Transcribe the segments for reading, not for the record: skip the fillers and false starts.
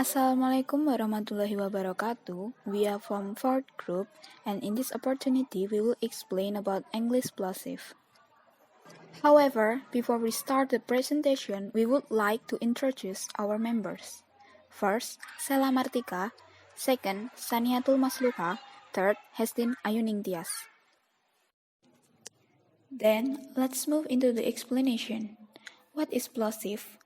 Assalamualaikum warahmatullahi wabarakatuh. We are from fourth group, and in this opportunity, we will explain about English plosive. However, before we start the presentation, we would like to introduce our members. First, Shela Martika. Second, Saniatul Maslucha. Third, Hestin Ayuningtias. Then, let's move into the explanation. What is plosive?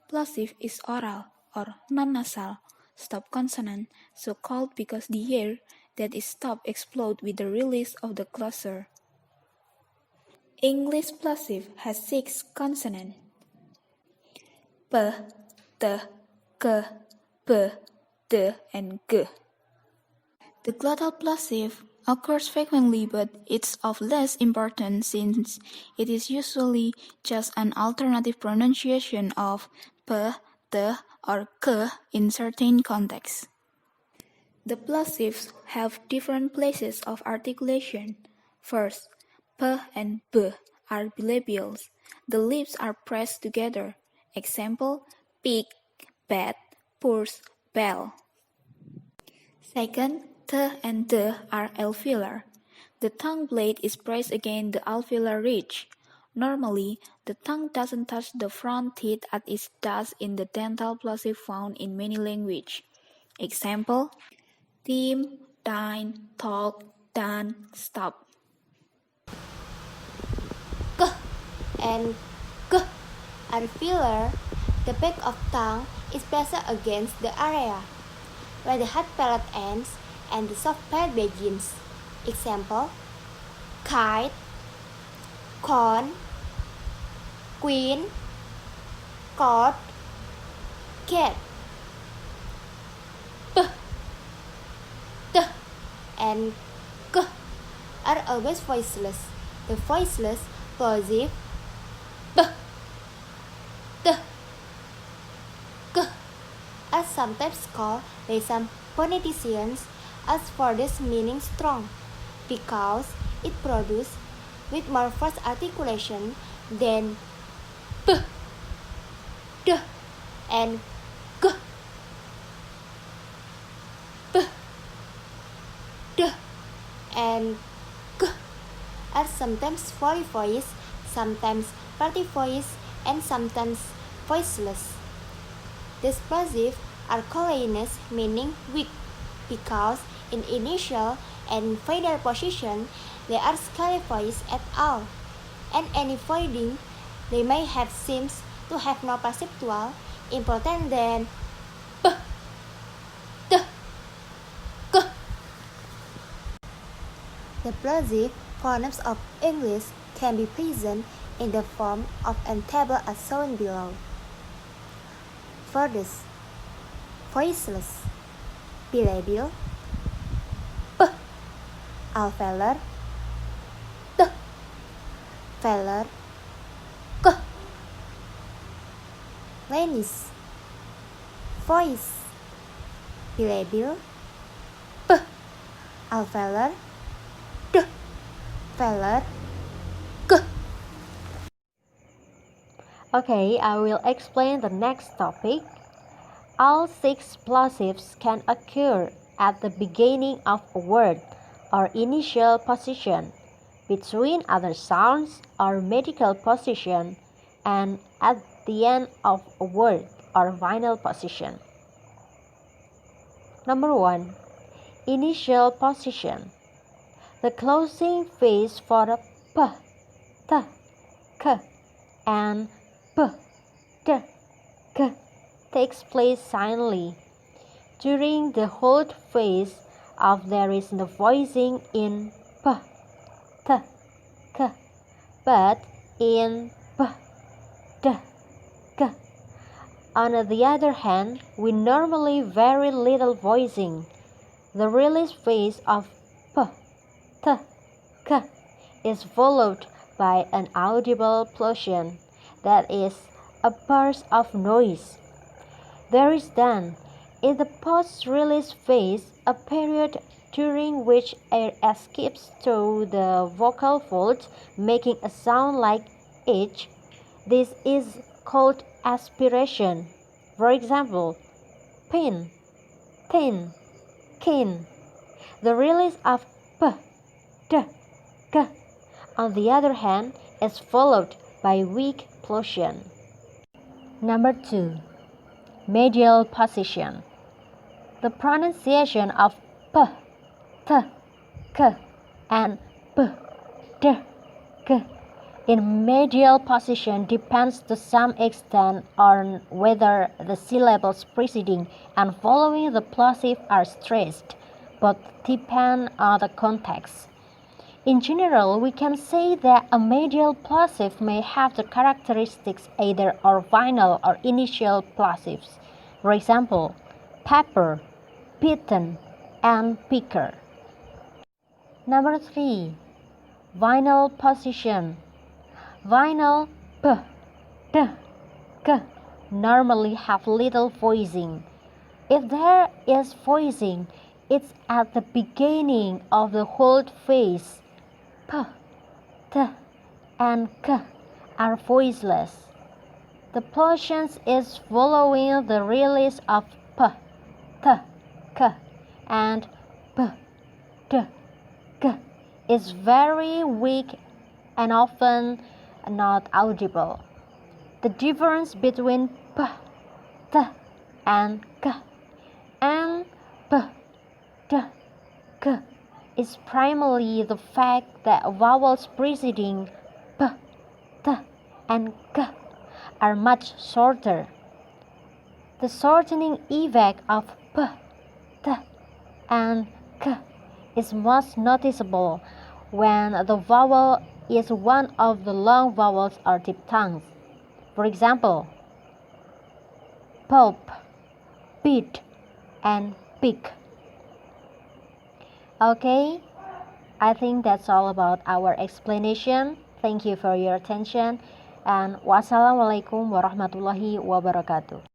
Plosive is oral or non-nasal stop consonant, so called because the air that is stopped explodes with the release of the closure. English plosive has 6 consonants: p, t, k, b, d, and g. The glottal plosive occurs frequently, but it's of less importance since it is usually just an alternative pronunciation of p, t, or k in certain contexts. The plosives have different places of articulation. First, p and b are bilabials. The lips are pressed together. Example, pig, bat, purse, bell. Second, t and d are alveolar. The tongue blade is pressed against the alveolar ridge. Normally, the tongue doesn't touch the front teeth as it does in the dental plosive found in many languages. Example, team, dine, talk, done, stop. K and K are filler. The back of tongue is pressed against the area where the hard palate ends and the soft palate begins. Example, kite, corn, queen, cord, cat. P, T, and K are always voiceless. The voiceless plosive P, T, K are sometimes called by some phoneticians as for this meaning strong, because it produces with more forced articulation than P, T, and K. P, T, and K are sometimes fully voiced, sometimes partly voiced, and sometimes voiceless. These plosives are collineous, meaning weak, because in initial and final position they are scarcely voiced at all, and any voiding they may have seems to have no perceptual importance than P, T, K. The plosive phonemes of English can be present in the form of a table as shown below. First, voiceless, bilabial, P, alveolar, T, velar, K. Lenis, voice, bilabial, P, alveolar, T, velar, K. Okay, I will explain the next topic. All 6 plosives can occur at the beginning of a word or initial position, between other sounds or medial position, and at the end of a word or final position. Number 1. Initial position. The closing phase for a p, t, k, and p, t, k takes place silently. During the whole phase of there is no voicing in p, t, k, but in p, t, k. On the other hand, we normally very little voicing. The release phase of p, t, k is followed by an audible plosion, that is, a burst of noise. There is then, in the post-release phase, a period during which air escapes through the vocal folds, making a sound like H. This is called aspiration. For example, pin, tin, kin. The release of p, t, k, on the other hand, is followed by weak plosion. Number 2. Medial position. The pronunciation of p, t, k, and p, t, k in medial position depends to some extent on whether the syllables preceding and following the plosive are stressed, but depend on the context. In general, we can say that a medial plosive may have the characteristics either of final or initial plosives. For example, pepper, pitten, and picker. Number 3. Final position. Final p, t, k normally have little voicing. If there is voicing, it's at the beginning of the whole phrase. P, t, and k are voiceless. The plosion is following the release of p, t, k, and p, t, k is very weak and often not audible. The difference between p, t, and k and p, t, k is primarily the fact that vowels preceding p, t, and k are much shorter. The shortening effect of p, t, and k is most noticeable when the vowel is one of the long vowels or diphthongs. For example, pulp, pit, and pick. Okay, I think that's all about our explanation. Thank you for your attention, and wassalamualaikum warahmatullahi wabarakatuh.